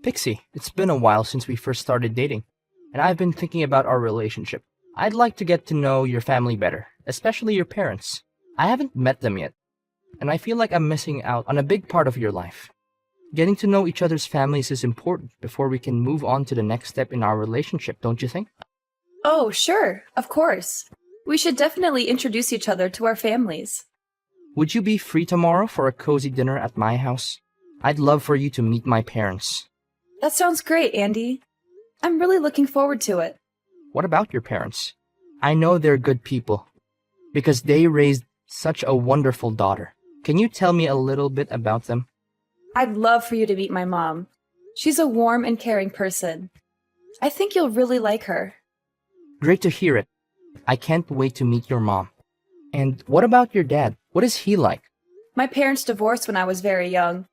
Pixie, it's been a while since we first started dating, and I've been thinking about our relationship. I'd like to get to know your family better, especially your parents. I haven't met them yet, and I feel like I'm missing out on a big part of your life. Getting to know each other's families is important before we can move on to the next step in our relationship, don't you think? Oh, sure, of course. We should definitely introduce each other to our families. Would you be free tomorrow for a cozy dinner at my house? I'd love for you to meet my parents. That sounds great, Andy. I'm really looking forward to it. What about your parents? I know they're good people, because they raised such a wonderful daughter. Can you tell me a little bit about them? I'd love for you to meet my mom. She's a warm and caring person. I think you'll really like her. Great to hear it. I can't wait to meet your mom. And what about your dad? What is he like? My parents divorced when I was very young,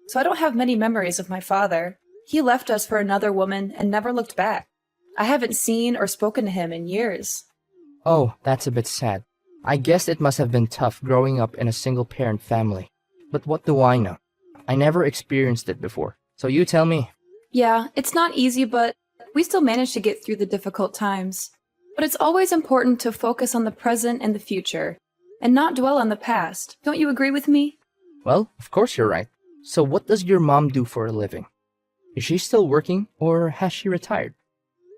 so I don't have many memories of my father. He left us for another woman and never looked back. I haven't seen or spoken to him in years. Oh, that's a bit sad. I guess it must have been tough growing up in a single-parent family. But what do I know? I never experienced it before. So you tell me. Yeah, it's not easy, but we still manage to get through the difficult times. But it's always important to focus on the present and the future, and not dwell on the past. Don't you agree with me? Well, of course you're right. So what does your mom do for a living? Is she still working, or has she retired?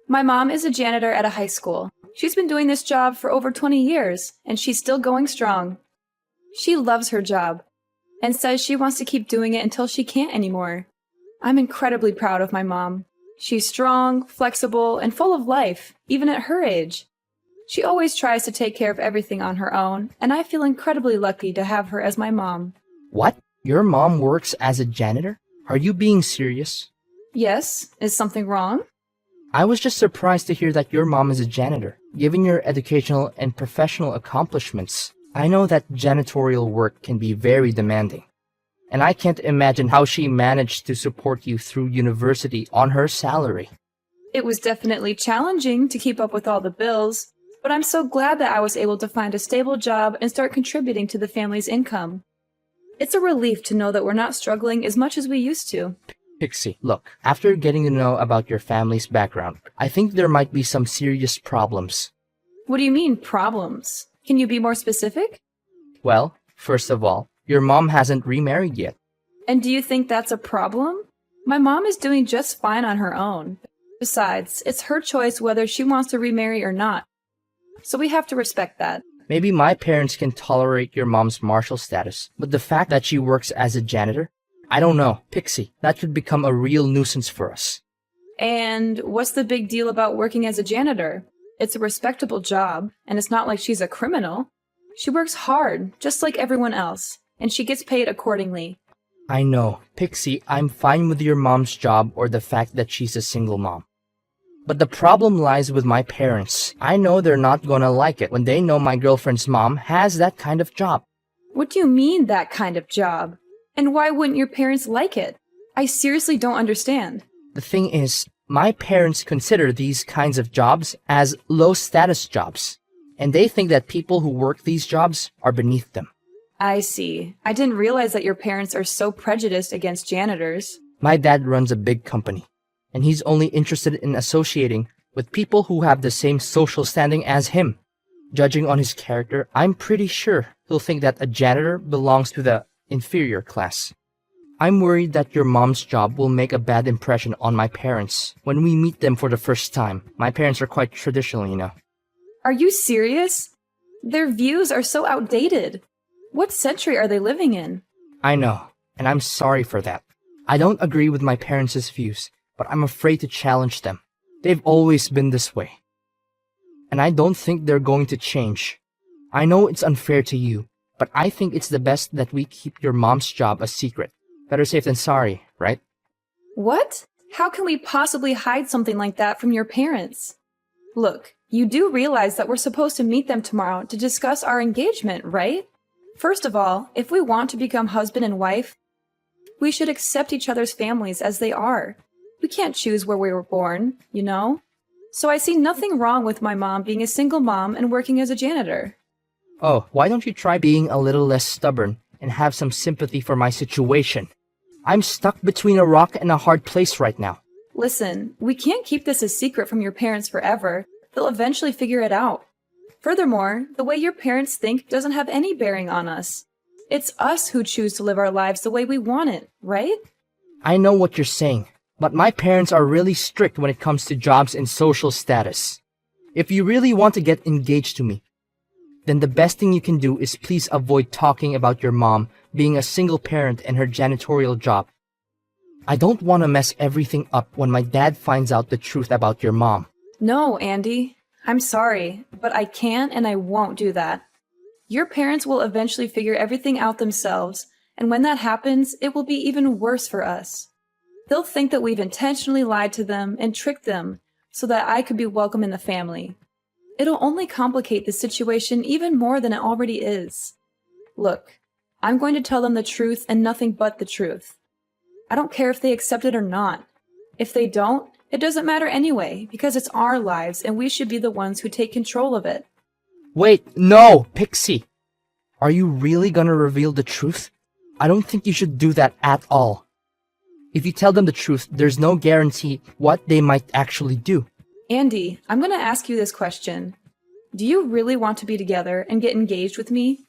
My mom is a janitor at a high school. She's been doing this job for over 20 years, and she's still going strong. She loves her job, and says she wants to keep doing it until she can't anymore. I'm incredibly proud of my mom. She's strong, flexible, and full of life, even at her age. She always tries to take care of everything on her own, and I feel incredibly lucky to have her as my mom. What? Your mom works as a janitor? Are you being serious? Yes, is something wrong? I was just surprised to hear that your mom is a janitor. Given your educational and professional accomplishments, I know that janitorial work can be very demanding. And I can't imagine how she managed to support you through university on her salary. It was definitely challenging to keep up with all the bills, but I'm so glad that I was able to find a stable job and start contributing to the family's income. It's a relief to know that we're not struggling as much as we used to. Pixie, look, after getting to know about your family's background, I think there might be some serious problems. What do you mean, problems? Can you be more specific? Well, first of all, your mom hasn't remarried yet. And do you think that's a problem? My mom is doing just fine on her own. Besides, it's her choice whether she wants to remarry or not. So we have to respect that. Maybe my parents can tolerate your mom's martial status, but the fact that she works as a janitor? I don't know, Pixie, that could become a real nuisance for us. And what's the big deal about working as a janitor? It's a respectable job, and it's not like she's a criminal. She works hard, just like everyone else, and she gets paid accordingly. I know, Pixie, I'm fine with your mom's job or the fact that she's a single mom. But the problem lies with my parents. I know they're not gonna like it when they know my girlfriend's mom has that kind of job. What do you mean, that kind of job? And why wouldn't your parents like it? I seriously don't understand. The thing is, my parents consider these kinds of jobs as low-status jobs, and they think that people who work these jobs are beneath them. I see. I didn't realize that your parents are so prejudiced against janitors. My dad runs a big company, and he's only interested in associating with people who have the same social standing as him. Judging on his character, I'm pretty sure he'll think that a janitor belongs to the inferior class. I'm worried that your mom's job will make a bad impression on my parents when we meet them for the first time. My parents are quite traditional, you know. Are you serious? Their views are so outdated. What century are they living in? I know, and I'm sorry for that. I don't agree with my parents' views, but I'm afraid to challenge them. They've always been this way. And I don't think they're going to change. I know it's unfair to you, but I think it's the best that we keep your mom's job a secret. Better safe than sorry, right? What? How can we possibly hide something like that from your parents? Look, you do realize that we're supposed to meet them tomorrow to discuss our engagement, right? First of all, if we want to become husband and wife, we should accept each other's families as they are. We can't choose where we were born, you know? So I see nothing wrong with my mom being a single mom and working as a janitor. Oh, why don't you try being a little less stubborn and have some sympathy for my situation? I'm stuck between a rock and a hard place right now. Listen, we can't keep this a secret from your parents forever. They'll eventually figure it out. Furthermore, the way your parents think doesn't have any bearing on us. It's us who choose to live our lives the way we want it, right? I know what you're saying, but my parents are really strict when it comes to jobs and social status. If you really want to get engaged to me, then the best thing you can do is please avoid talking about your mom being a single parent and her janitorial job. I don't want to mess everything up when my dad finds out the truth about your mom. No, Andy. I'm sorry, but I can't and I won't do that. Your parents will eventually figure everything out themselves, and when that happens, it will be even worse for us. They'll think that we've intentionally lied to them and tricked them so that I could be welcome in the family. It'll only complicate the situation even more than it already is. Look, I'm going to tell them the truth and nothing but the truth. I don't care if they accept it or not. If they don't, it doesn't matter anyway, because it's our lives and we should be the ones who take control of it. Wait, no, Pixie! Are you really gonna reveal the truth? I don't think you should do that at all. If you tell them the truth, there's no guarantee what they might actually do. Andy, I'm going to ask you this question. Do you really want to be together and get engaged with me?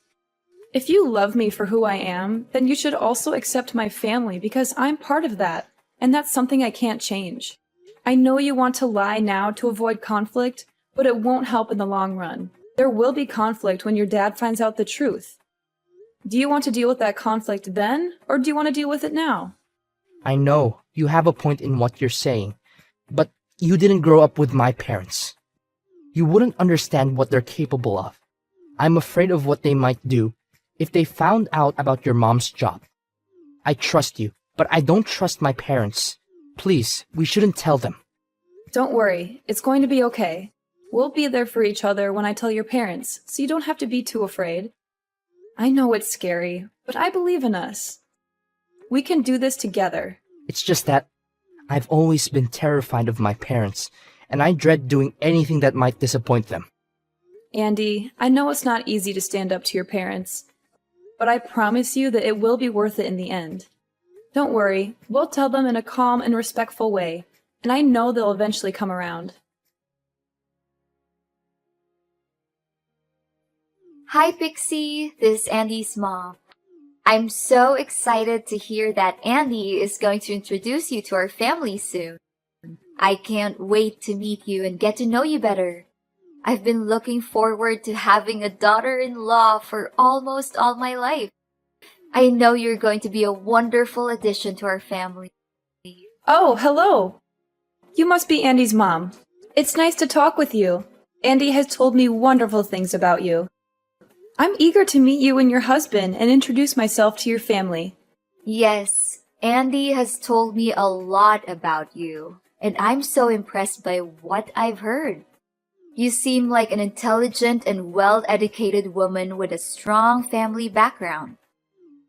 If you love me for who I am, then you should also accept my family because I'm part of that, and that's something I can't change. I know you want to lie now to avoid conflict, but it won't help in the long run. There will be conflict when your dad finds out the truth. Do you want to deal with that conflict then, or do you want to deal with it now? I know you have a point in what you're saying, but you didn't grow up with my parents. You wouldn't understand what they're capable of. I'm afraid of what they might do if they found out about your mom's job. I trust you, but I don't trust my parents. Please, we shouldn't tell them. Don't worry, it's going to be okay. We'll be there for each other when I tell your parents, so you don't have to be too afraid. I know it's scary, but I believe in us. We can do this together. It's just that I've always been terrified of my parents, and I dread doing anything that might disappoint them. Andy, I know it's not easy to stand up to your parents, but I promise you that it will be worth it in the end. Don't worry, we'll tell them in a calm and respectful way, and I know they'll eventually come around. Hi, Pixie. This is Andy's mom. I'm so excited to hear that Andy is going to introduce you to our family soon. I can't wait to meet you and get to know you better. I've been looking forward to having a daughter-in-law for almost all my life. I know you're going to be a wonderful addition to our family. Oh, hello! You must be Andy's mom. It's nice to talk with you. Andy has told me wonderful things about you. I'm eager to meet you and your husband and introduce myself to your family. Yes, Andy has told me a lot about you, and I'm so impressed by what I've heard. You seem like an intelligent and well-educated woman with a strong family background.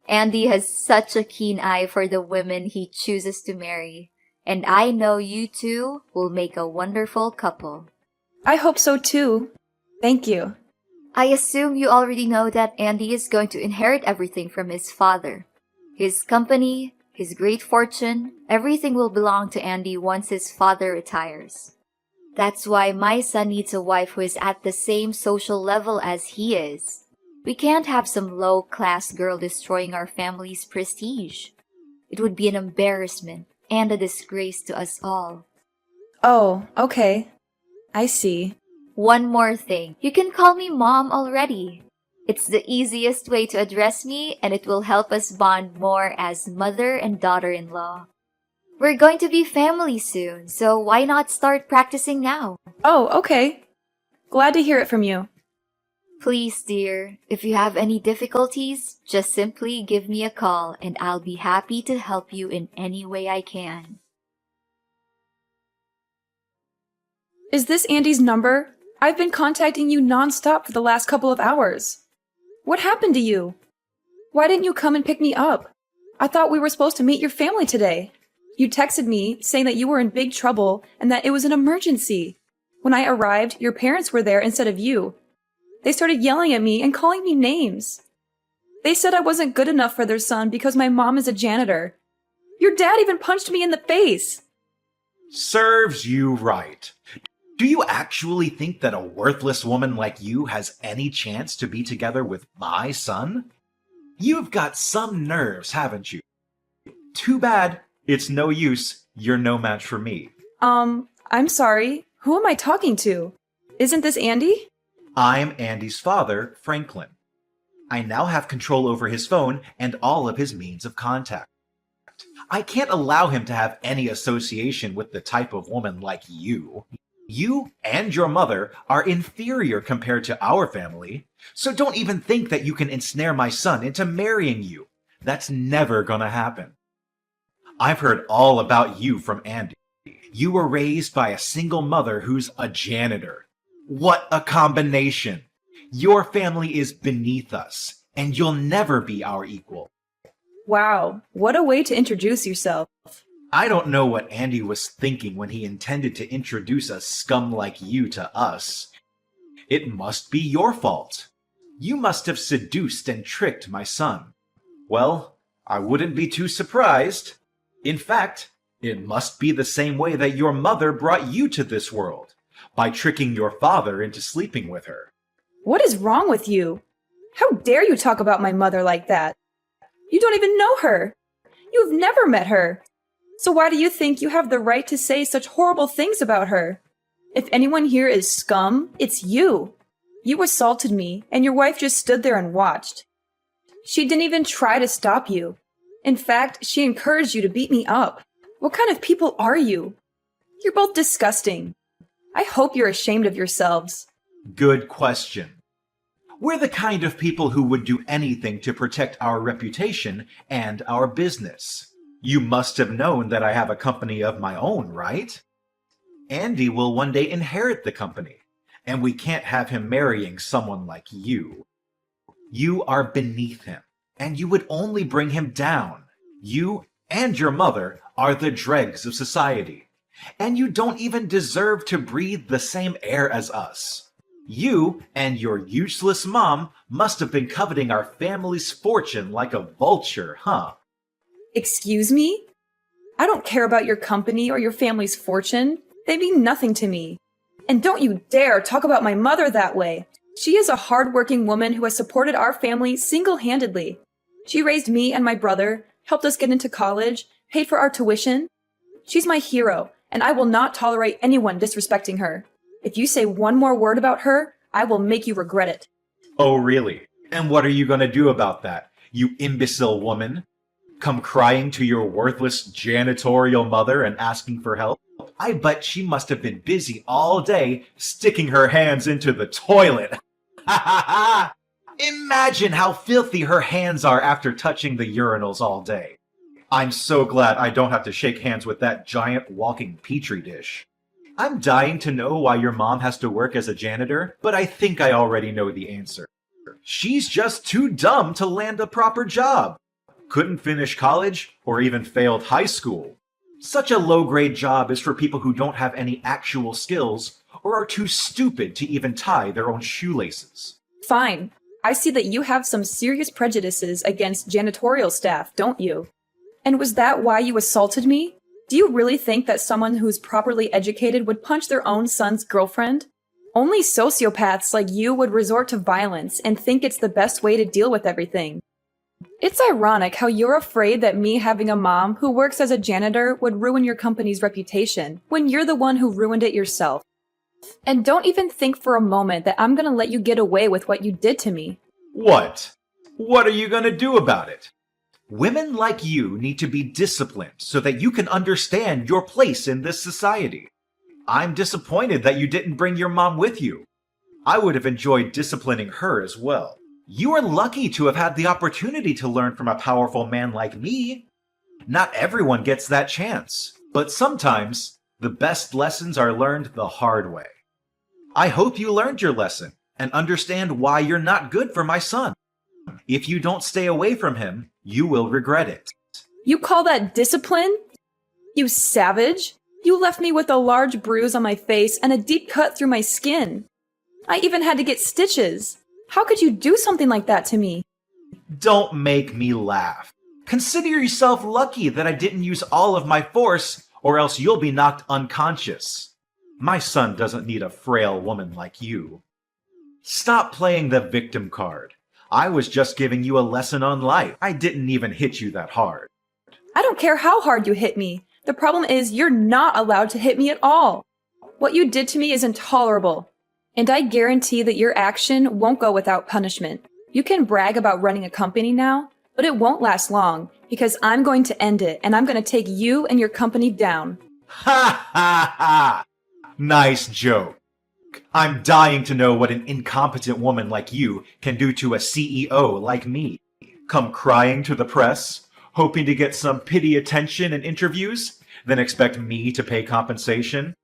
Andy has such a keen eye for the women he chooses to marry, and I know you two will make a wonderful couple. I hope so too. Thank you. I assume you already know that Andy is going to inherit everything from his father. His company, his great fortune, everything will belong to Andy once his father retires. That's why my son needs a wife who is at the same social level as he is. We can't have some low-class girl destroying our family's prestige. It would be an embarrassment and a disgrace to us all. Oh, okay. I see. One more thing. You can call me Mom already. It's the easiest way to address me, and it will help us bond more as mother and daughter-in-law. We're going to be family soon, so why not start practicing now? Oh, okay. Glad to hear it from you. Please, dear, if you have any difficulties, just simply give me a call, and I'll be happy to help you in any way I can. Is this Andy's number? I've been contacting you nonstop for the last couple of hours. What happened to you? Why didn't you come and pick me up? I thought we were supposed to meet your family today. You texted me saying that you were in big trouble and that it was an emergency. When I arrived, your parents were there instead of you. They started yelling at me and calling me names. They said I wasn't good enough for their son because my mom is a janitor. Your dad even punched me in the face. Serves you right. Do you actually think that a worthless woman like you has any chance to be together with my son? You've got some nerves, haven't you? Too bad. It's no use. You're no match for me. I'm sorry. Who am I talking to? Isn't this Andy? I'm Andy's father, Franklin. I now have control over his phone and all of his means of contact. I can't allow him to have any association with the type of woman like you. You and your mother are inferior compared to our family, so don't even think that you can ensnare my son into marrying you. That's never gonna happen. I've heard all about you from Andy. You were raised by a single mother who's a janitor. What a combination! Your family is beneath us, and you'll never be our equal. Wow, what a way to introduce yourself. I don't know what Andy was thinking when he intended to introduce a scum like you to us. It must be your fault. You must have seduced and tricked my son. Well, I wouldn't be too surprised. In fact, it must be the same way that your mother brought you to this world, by tricking your father into sleeping with her. What is wrong with you? How dare you talk about my mother like that? You don't even know her. You've never met her. So why do you think you have the right to say such horrible things about her? If anyone here is scum, it's you. You assaulted me, and your wife just stood there and watched. She didn't even try to stop you. In fact, she encouraged you to beat me up. What kind of people are you? You're both disgusting. I hope you're ashamed of yourselves. Good question. We're the kind of people who would do anything to protect our reputation and our business. You must have known that I have a company of my own, right? Andy will one day inherit the company, and we can't have him marrying someone like you. You are beneath him, and you would only bring him down. You and your mother are the dregs of society, and you don't even deserve to breathe the same air as us. You and your useless mom must have been coveting our family's fortune like a vulture, huh? Excuse me? I don't care about your company or your family's fortune. They mean nothing to me. And don't you dare talk about my mother that way. She is a hard-working woman who has supported our family single-handedly. She raised me and my brother, helped us get into college, paid for our tuition. She's my hero, and I will not tolerate anyone disrespecting her. If you say one more word about her, I will make you regret it. Oh, really? And what are you going to do about that, you imbecile woman? Come crying to your worthless janitorial mother and asking for help? I bet she must have been busy all day sticking her hands into the toilet. Ha ha ha! Imagine how filthy her hands are after touching the urinals all day. I'm so glad I don't have to shake hands with that giant walking petri dish. I'm dying to know why your mom has to work as a janitor, but I think I already know the answer. She's just too dumb to land a proper job. Couldn't finish college, or even failed high school. Such a low-grade job is for people who don't have any actual skills, or are too stupid to even tie their own shoelaces. Fine. I see that you have some serious prejudices against janitorial staff, don't you? And was that why you assaulted me? Do you really think that someone who's properly educated would punch their own son's girlfriend? Only sociopaths like you would resort to violence and think it's the best way to deal with everything. It's ironic how you're afraid that me having a mom who works as a janitor would ruin your company's reputation, when you're the one who ruined it yourself. And don't even think for a moment that I'm gonna let you get away with what you did to me. What? What are you gonna do about it? Women like you need to be disciplined so that you can understand your place in this society. I'm disappointed that you didn't bring your mom with you. I would have enjoyed disciplining her as well. You are lucky to have had the opportunity to learn from a powerful man like me. Not everyone gets that chance, but sometimes the best lessons are learned the hard way. I hope you learned your lesson and understand why you're not good for my son. If you don't stay away from him, you will regret it. You call that discipline? You savage! You left me with a large bruise on my face and a deep cut through my skin. I even had to get stitches. How could you do something like that to me? Don't make me laugh. Consider yourself lucky that I didn't use all of my force, or else you'll be knocked unconscious. My son doesn't need a frail woman like you. Stop playing the victim card. I was just giving you a lesson on life. I didn't even hit you that hard. I don't care how hard you hit me. The problem is you're not allowed to hit me at all. What you did to me is intolerable. And I guarantee that your action won't go without punishment. You can brag about running a company now, but it won't last long because I'm going to end it and I'm going to take you and your company down. Ha ha ha! Nice joke. I'm dying to know what an incompetent woman like you can do to a CEO like me. Come crying to the press, hoping to get some pity attention in interviews, then expect me to pay compensation?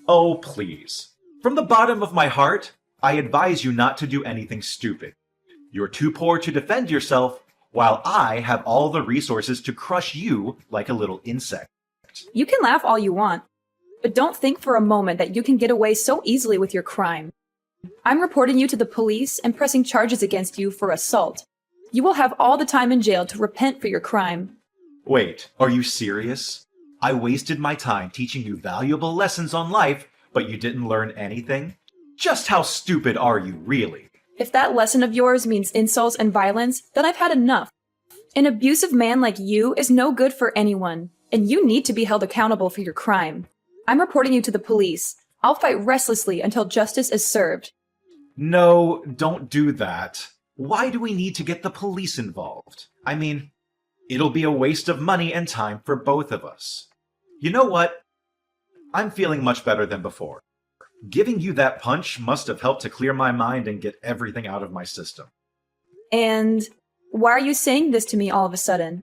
Oh, please. From the bottom of my heart, I advise you not to do anything stupid. You're too poor to defend yourself, while I have all the resources to crush you like a little insect. You can laugh all you want, but don't think for a moment that you can get away so easily with your crime. I'm reporting you to the police and pressing charges against you for assault. You will have all the time in jail to repent for your crime. Wait, are you serious? I wasted my time teaching you valuable lessons on life, but you didn't learn anything? Just how stupid are you, really? If that lesson of yours means insults and violence, then I've had enough. An abusive man like you is no good for anyone, and you need to be held accountable for your crime. I'm reporting you to the police. I'll fight restlessly until justice is served. No, don't do that. Why do we need to get the police involved? I mean, it'll be a waste of money and time for both of us. You know what? I'm feeling much better than before. Giving you that punch must have helped to clear my mind and get everything out of my system. And why are you saying this to me all of a sudden?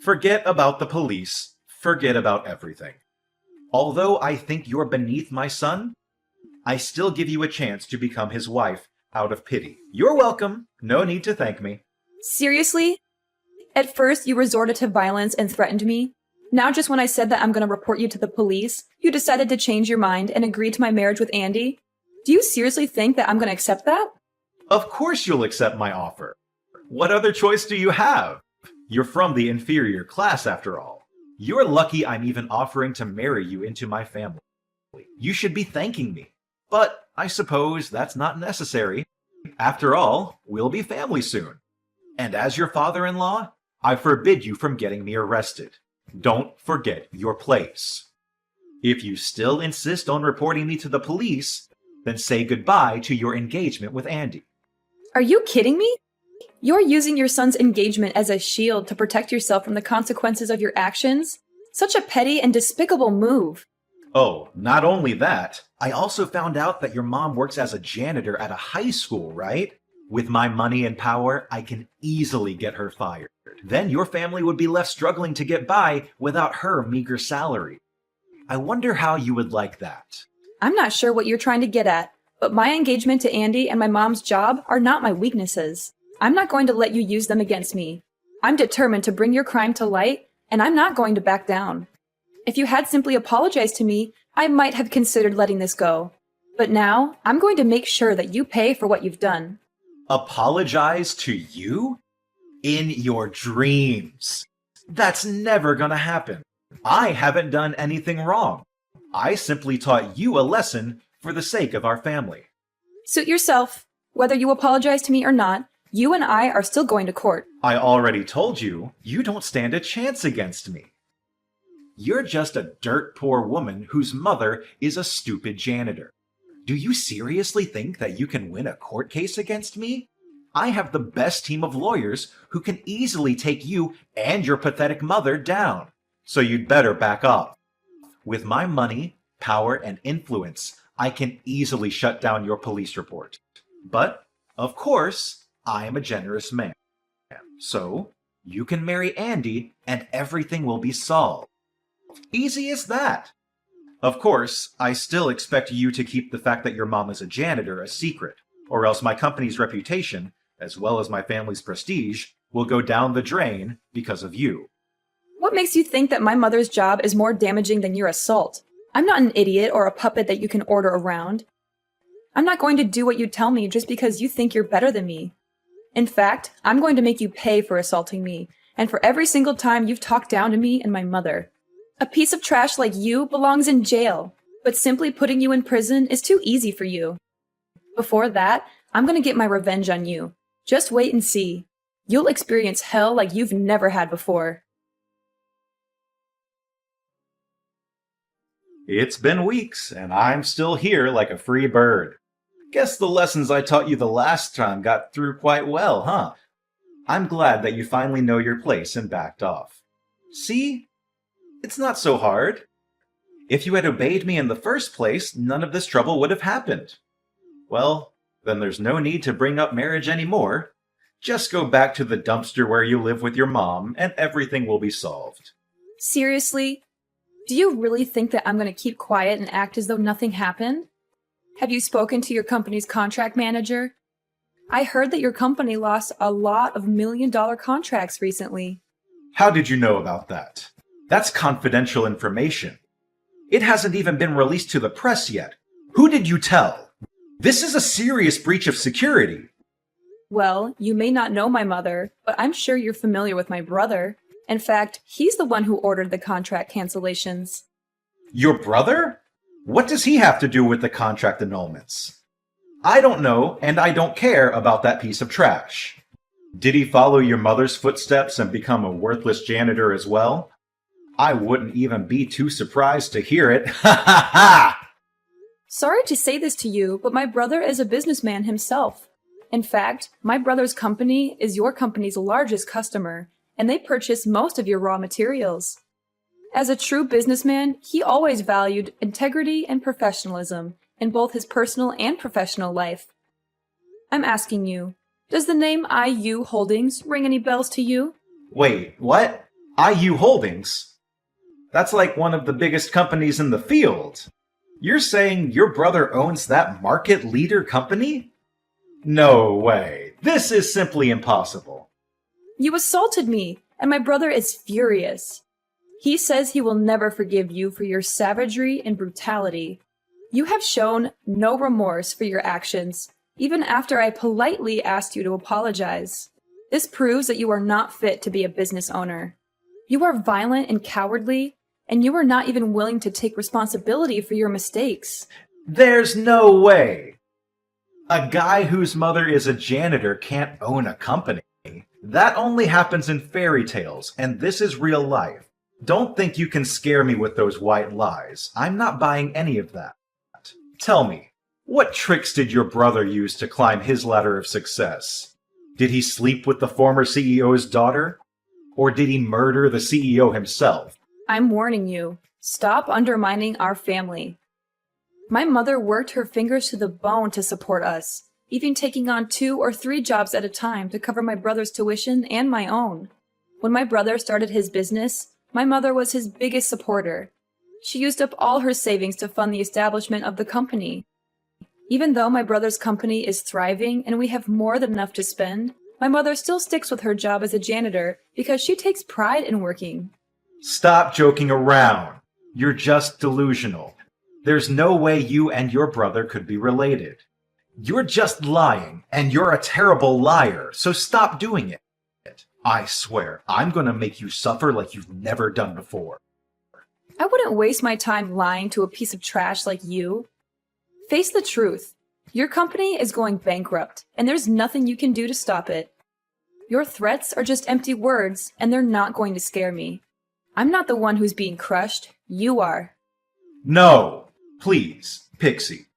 Forget about the police. Forget about everything. Although I think you're beneath my son, I still give you a chance to become his wife out of pity. You're welcome. No need to thank me. Seriously? At first, you resorted to violence and threatened me. Now, just when I said that I'm going to report you to the police, you decided to change your mind and agree to my marriage with Andy? Do you seriously think that I'm going to accept that? Of course you'll accept my offer. What other choice do you have? You're from the inferior class, after all. You're lucky I'm even offering to marry you into my family. You should be thanking me. But I suppose that's not necessary. After all, we'll be family soon. And as your father-in-law, I forbid you from getting me arrested. Don't forget your place. If you still insist on reporting me to the police, then say goodbye to your engagement with Andy. Are you kidding me? You're using your son's engagement as a shield to protect yourself from the consequences of your actions? Such a petty and despicable move. Oh, not only that, I also found out that your mom works as a janitor at a high school, right? With my money and power, I can easily get her fired. Then your family would be left struggling to get by without her meager salary. I wonder how you would like that. I'm not sure what you're trying to get at, but my engagement to Andy and my mom's job are not my weaknesses. I'm not going to let you use them against me. I'm determined to bring your crime to light, and I'm not going to back down. If you had simply apologized to me, I might have considered letting this go. But now, I'm going to make sure that you pay for what you've done. Apologize to you? In your dreams. That's never gonna happen. I haven't done anything wrong. I simply taught you a lesson for the sake of our family. Suit yourself. Whether you apologize to me or not, you and I are still going to court. I already told you, you don't stand a chance against me. You're just a dirt poor woman whose mother is a stupid janitor. Do you seriously think that you can win a court case against me? I have the best team of lawyers who can easily take you and your pathetic mother down. So you'd better back off. With my money, power, and influence, I can easily shut down your police report. But, of course, I am a generous man. So, you can marry Andy and everything will be solved. Easy as that. Of course, I still expect you to keep the fact that your mom is a janitor a secret, or else my company's reputation, as well as my family's prestige, will go down the drain because of you. What makes you think that my mother's job is more damaging than your assault? I'm not an idiot or a puppet that you can order around. I'm not going to do what you tell me just because you think you're better than me. In fact, I'm going to make you pay for assaulting me, and for every single time you've talked down to me and my mother. A piece of trash like you belongs in jail, but simply putting you in prison is too easy for you. Before that, I'm gonna get my revenge on you. Just wait and see. You'll experience hell like you've never had before. It's been weeks, and I'm still here like a free bird. Guess the lessons I taught you the last time got through quite well, huh? I'm glad that you finally know your place and backed off. See? It's not so hard. If you had obeyed me in the first place, none of this trouble would have happened. Well, then there's no need to bring up marriage anymore. Just go back to the dumpster where you live with your mom, and everything will be solved. Seriously? Do you really think that I'm going to keep quiet and act as though nothing happened? Have you spoken to your company's contract manager? I heard that your company lost a lot of million-dollar contracts recently. How did you know about that? That's confidential information. It hasn't even been released to the press yet. Who did you tell? This is a serious breach of security. Well, you may not know my mother, but I'm sure you're familiar with my brother. In fact, he's the one who ordered the contract cancellations. Your brother? What does he have to do with the contract annulments? I don't know, and I don't care about that piece of trash. Did he follow your mother's footsteps and become a worthless janitor as well? I wouldn't even be too surprised to hear it. Ha ha ha! Sorry to say this to you, but my brother is a businessman himself. In fact, my brother's company is your company's largest customer, and they purchase most of your raw materials. As a true businessman, he always valued integrity and professionalism in both his personal and professional life. I'm asking you, does the name IU Holdings ring any bells to you? Wait, what? IU Holdings? That's like one of the biggest companies in the field. You're saying your brother owns that market leader company? No way. This is simply impossible. You assaulted me, and my brother is furious. He says he will never forgive you for your savagery and brutality. You have shown no remorse for your actions, even after I politely asked you to apologize. This proves that you are not fit to be a business owner. You are violent and cowardly, and you are not even willing to take responsibility for your mistakes. There's no way. A guy whose mother is a janitor can't own a company. That only happens in fairy tales, and this is real life. Don't think you can scare me with those white lies. I'm not buying any of that. Tell me, what tricks did your brother use to climb his ladder of success? Did he sleep with the former CEO's daughter? Or did he murder the CEO himself? I'm warning you. Stop undermining our family. My mother worked her fingers to the bone to support us, even taking on 2 or 3 jobs at a time to cover my brother's tuition and my own. When my brother started his business, my mother was his biggest supporter. She used up all her savings to fund the establishment of the company. Even though my brother's company is thriving and we have more than enough to spend, my mother still sticks with her job as a janitor because she takes pride in working. Stop joking around. You're just delusional. There's no way you and your brother could be related. You're just lying, and you're a terrible liar, so stop doing it. I swear, I'm gonna make you suffer like you've never done before. I wouldn't waste my time lying to a piece of trash like you. Face the truth. Your company is going bankrupt, and there's nothing you can do to stop it. Your threats are just empty words, and they're not going to scare me. I'm not the one who's being crushed. You are. No! Please, Pixie.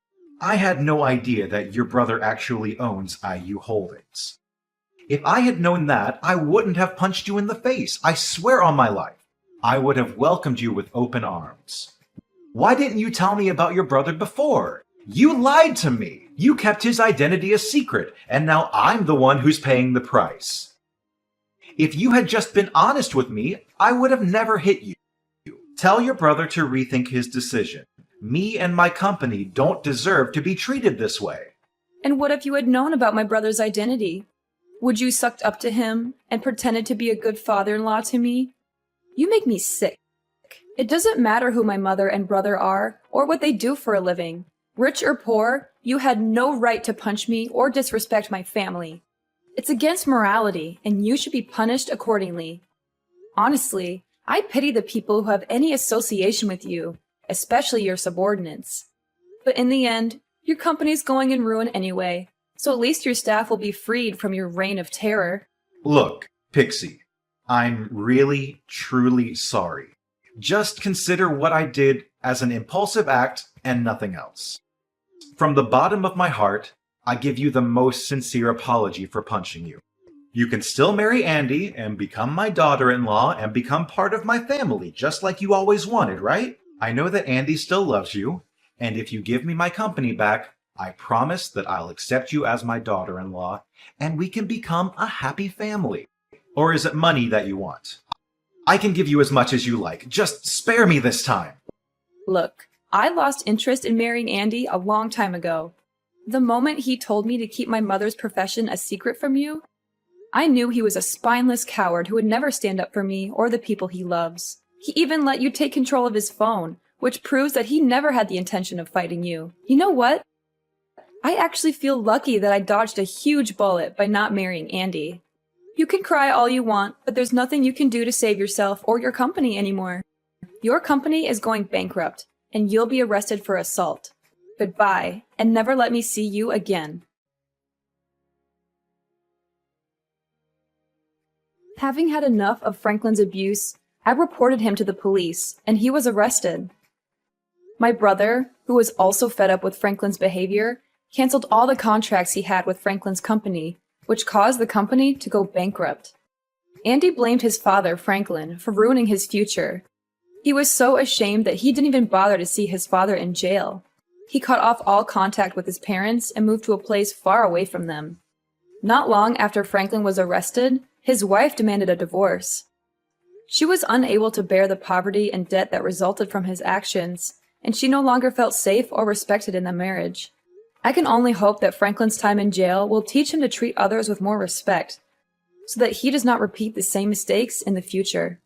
I had no idea that your brother actually owns IU Holdings. If I had known that, I wouldn't have punched you in the face. I swear on my life. I would have welcomed you with open arms. Why didn't you tell me about your brother before? You lied to me. You kept his identity a secret, and now I'm the one who's paying the price. If you had just been honest with me, I would have never hit you. Tell your brother to rethink his decision. Me and my company don't deserve to be treated this way. And what if you had known about my brother's identity? Would you sucked up to him and pretended to be a good father-in-law to me? You make me sick. It doesn't matter who my mother and brother are or what they do for a living. Rich or poor, you had no right to punch me or disrespect my family. It's against morality, and you should be punished accordingly. Honestly, I pity the people who have any association with you, especially your subordinates. But in the end, your company's going in ruin anyway, so at least your staff will be freed from your reign of terror. Look, Pixie, I'm really, truly sorry. Just consider what I did as an impulsive act and nothing else. From the bottom of my heart, I give you the most sincere apology for punching you. You can still marry Andy and become my daughter-in-law and become part of my family, just like you always wanted, right? I know that Andy still loves you, and if you give me my company back, I promise that I'll accept you as my daughter-in-law, and we can become a happy family. Or is it money that you want? I can give you as much as you like. Just spare me this time. Look, I lost interest in marrying Andy a long time ago. The moment he told me to keep my mother's profession a secret from you, I knew he was a spineless coward who would never stand up for me or the people he loves. He even let you take control of his phone, which proves that he never had the intention of fighting you. You know what? I actually feel lucky that I dodged a huge bullet by not marrying Andy. You can cry all you want, but there's nothing you can do to save yourself or your company anymore. Your company is going bankrupt, and you'll be arrested for assault. Goodbye, and never let me see you again. Having had enough of Franklin's abuse, I reported him to the police, and he was arrested. My brother, who was also fed up with Franklin's behavior, canceled all the contracts he had with Franklin's company, which caused the company to go bankrupt. Andy blamed his father, Franklin, for ruining his future. He was so ashamed that he didn't even bother to see his father in jail. He cut off all contact with his parents and moved to a place far away from them. Not long after Franklin was arrested, his wife demanded a divorce. She was unable to bear the poverty and debt that resulted from his actions, and she no longer felt safe or respected in the marriage. I can only hope that Franklin's time in jail will teach him to treat others with more respect, so that he does not repeat the same mistakes in the future.